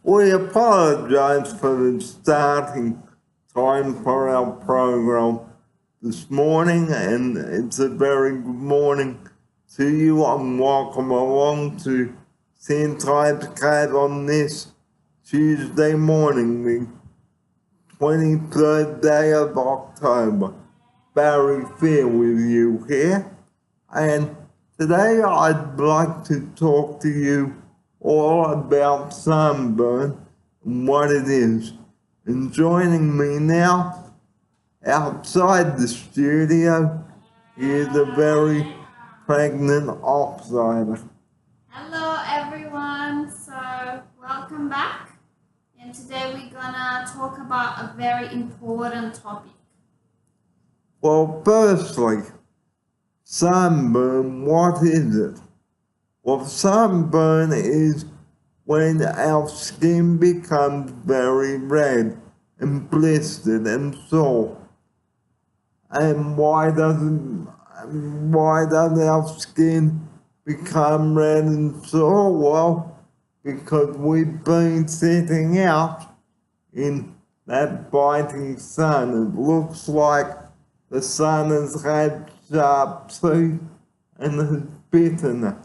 We apologise for the starting time for our program this morning, and it's a very good morning to you, and welcome along to Sandtype's Cat on this Tuesday morning, the 23rd day of October. Barry Fair with you here, and today I'd like to talk to you all about sunburn and what it is. And joining me now outside the studio is a very pregnant offsider. Hello everyone, so welcome back, and today we're gonna talk about a very important topic. Well, firstly, sunburn, what is it? Well, sunburn is when our skin becomes very red and blistered and sore. And why does our skin become red and sore? Well, because we've been sitting out in that biting sun. It looks like the sun has had sharp teeth and has bitten us.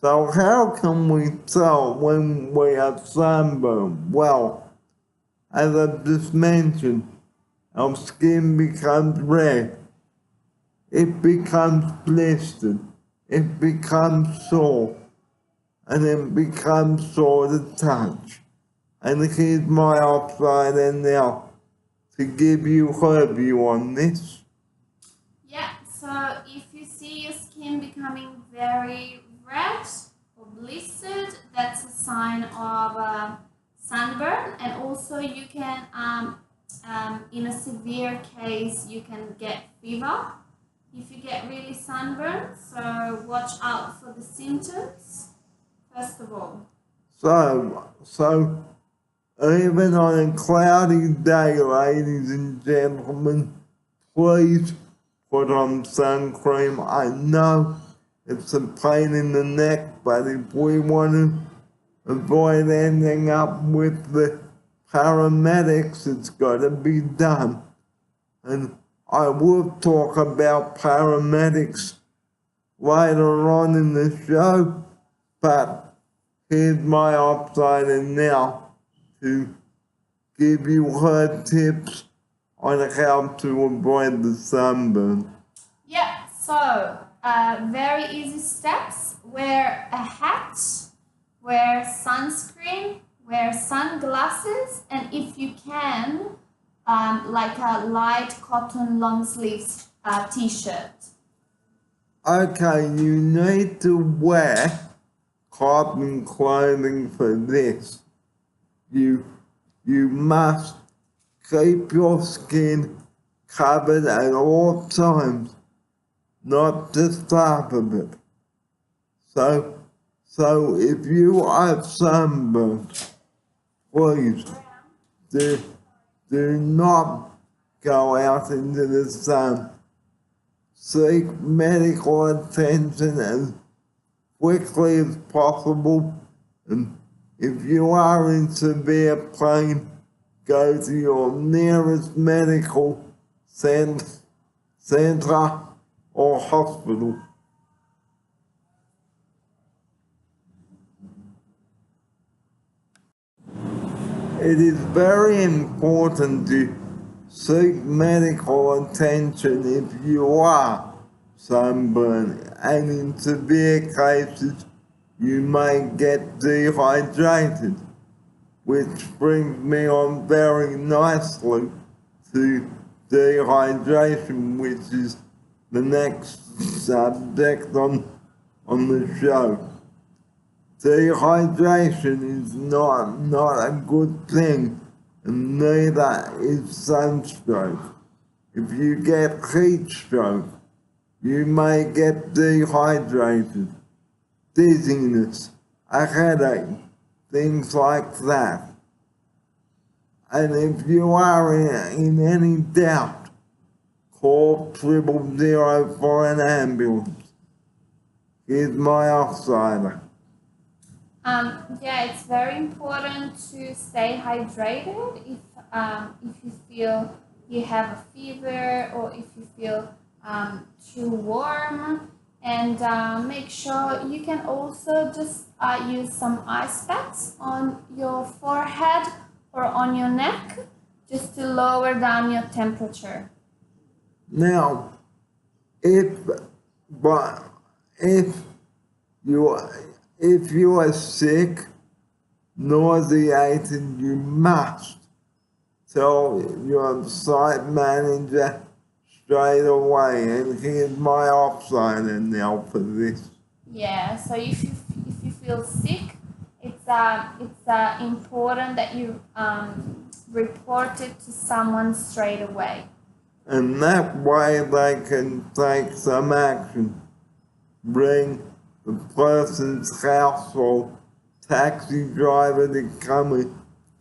So how can we tell when we have sunburn? Well, as I've just mentioned, our skin becomes red, it becomes blistered, it becomes sore, and it becomes sore to touch. And here's my offsider now to give you her view on this. Yeah, so if you see your skin becoming very red or blistered, that's a sign of sunburn, and also you can, in a severe case, you can get fever if you get really sunburned. So watch out for the symptoms, first of all. So even on a cloudy day, ladies and gentlemen, please put on sun cream. I know it's a pain in the neck, but if we want to avoid ending up with the paramedics, it's got to be done. And I will talk about paramedics later on in the show, but here's my offsider now to give you her tips on how to avoid the sunburn. Yeah, so very easy steps: wear a hat, wear sunscreen, wear sunglasses, and if you can, like a light cotton long sleeves t-shirt. Okay, you need to wear cotton clothing for this. You must keep your skin covered at all times, not just half of it. So if you have sunburn, please do not go out into the sun. Seek medical attention as quickly as possible, and if you are in severe pain, go to your nearest medical center or hospital. It is very important to seek medical attention if you are sunburned, and in severe cases you may get dehydrated, which brings me on very nicely to dehydration, which is the next subject on the show. Dehydration is not a good thing, and neither is sunstroke. If you get heat stroke, you may get dehydrated, dizziness, a headache, things like that. And if you are in any doubt, call 000 for an ambulance. Here's my offsider. Yeah, it's very important to stay hydrated if you feel you have a fever or if you feel too warm. And make sure you can also just use some ice packs on your forehead or on your neck just to lower down your temperature. Now, if but if you if you are sick, nauseated, you must tell your site manager straight away. And here's my offsider now for this. Yeah, so if you feel sick, it's important that you report it to someone straight away. And that way they can take some action. Bring the person's house or taxi driver to come and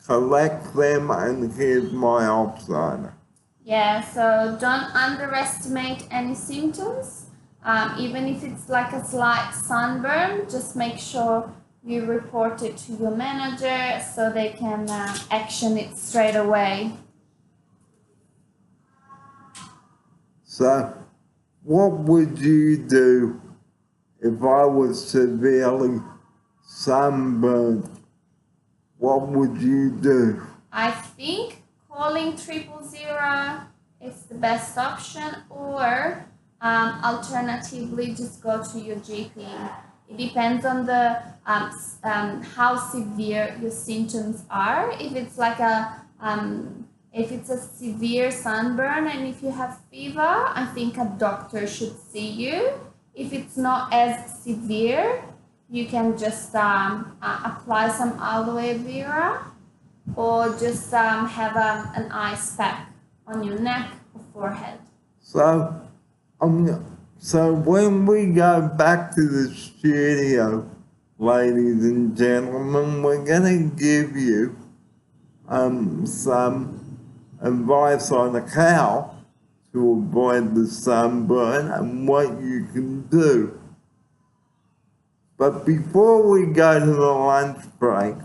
collect them, and here's my offsider. Yeah, so don't underestimate any symptoms. Even if it's like a slight sunburn, just make sure you report it to your manager so they can action it straight away. So, what would you do if I was severely sunburned? What would you do? I think calling 000 is the best option, or alternatively, just go to your GP. It depends on the how severe your symptoms are. If it's a severe sunburn and if you have fever, I think a doctor should see you. If it's not as severe, you can just apply some aloe vera or just have an ice pack on your neck or forehead. So, so when we go back to the studio, ladies and gentlemen, we're gonna give you some advice on how to avoid the sunburn and what you can do. But before we go to the lunch break,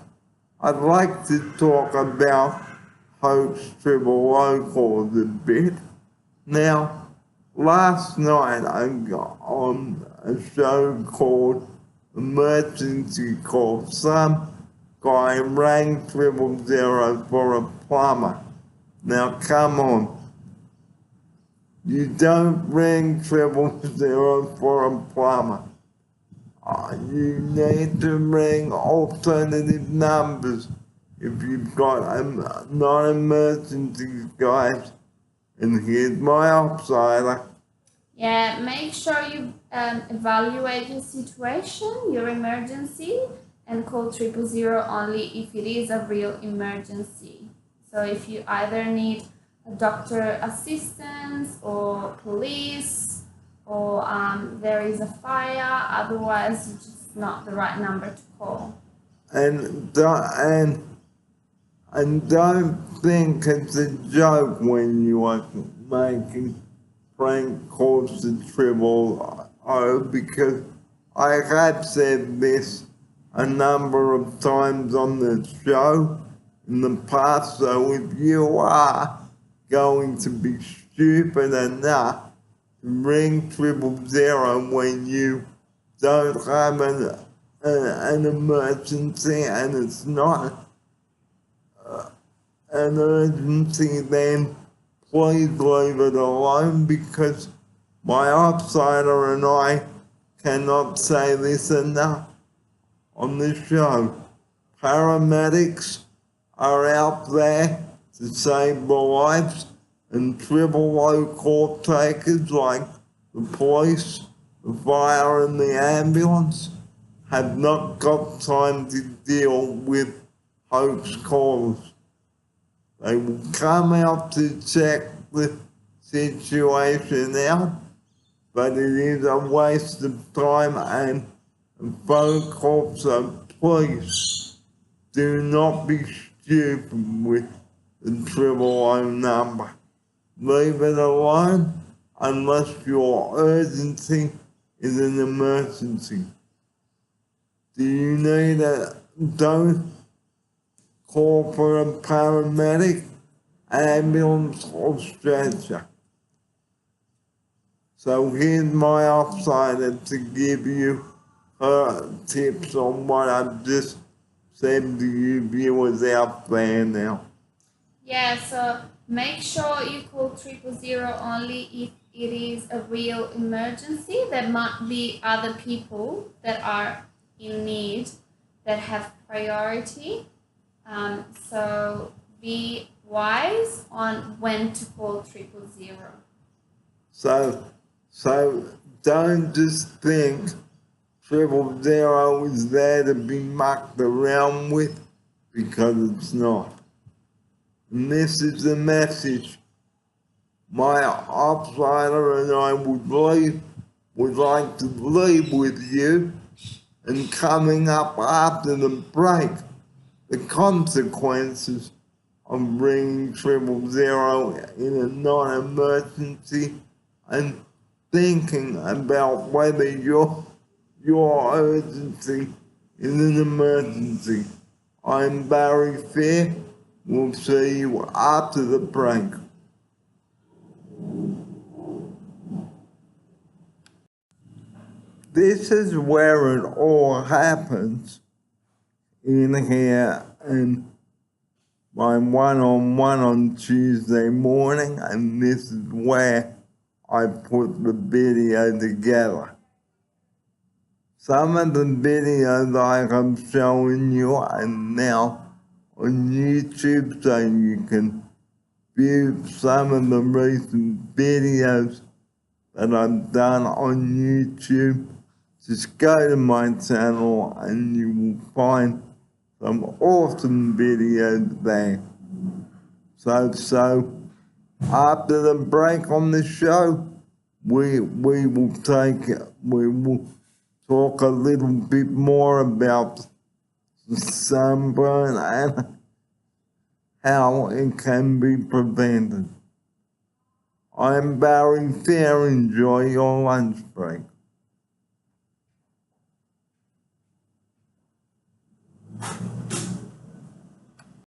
I'd like to talk about Hope's Triple Locals a bit. Now, last night I got on a show called Emergency Call. Some guy rang 000 for a plumber. Now come on. You don't ring 000 for a plumber. You need to ring alternative numbers if you've got non-emergency guys. And here's my offsider. Yeah, make sure you evaluate your situation, your emergency, and call 000 only if it is a real emergency. So if you either need a doctor assistance or police or there is a fire, otherwise it's just not the right number to call. And don't think it's a joke when you are making prank calls to 000 because I have said this a number of times on the show in the past. So if you are going to be stupid enough to ring 000 when you don't have an emergency and it's not an urgency, then please leave it alone, because my offsider and I cannot say this enough on the show. Paramedics are out there to save the lives, and 000 call takers like the police, the fire and the ambulance have not got time to deal with hoax calls. They will come out to check the situation out, but it is a waste of time and phone calls. So please do not be stupid with the 000 number. Leave it alone unless your urgency is an emergency. Do you need a don't call for a paramedic, ambulance or stretcher? So here's my outsider to give you her tips on what I've just said to you viewers out there now. Yeah, so make sure you call 000 only if it is a real emergency. There might be other people that are in need that have priority. So be wise on when to call 000. So don't just think 000 is there to be mucked around with, because it's not. And this is the message my outsider and I would like to leave with you. And coming up after the break, the consequences of ringing 000 in a non-emergency, and thinking about whether your urgency is an emergency. I'm Barry Fair. We'll see you after the break. This is where it all happens, in here, and my one-on-one on Tuesday morning, and this is where I put the video together. Some of the videos like I'm showing you are now on YouTube, so you can view some of the recent videos that I've done on YouTube. Just go to my channel and you will find some awesome videos there. So after the break on the show, we will talk a little bit more about sunburn and how it can be prevented. I'm Barry Fair. Enjoy your lunch break.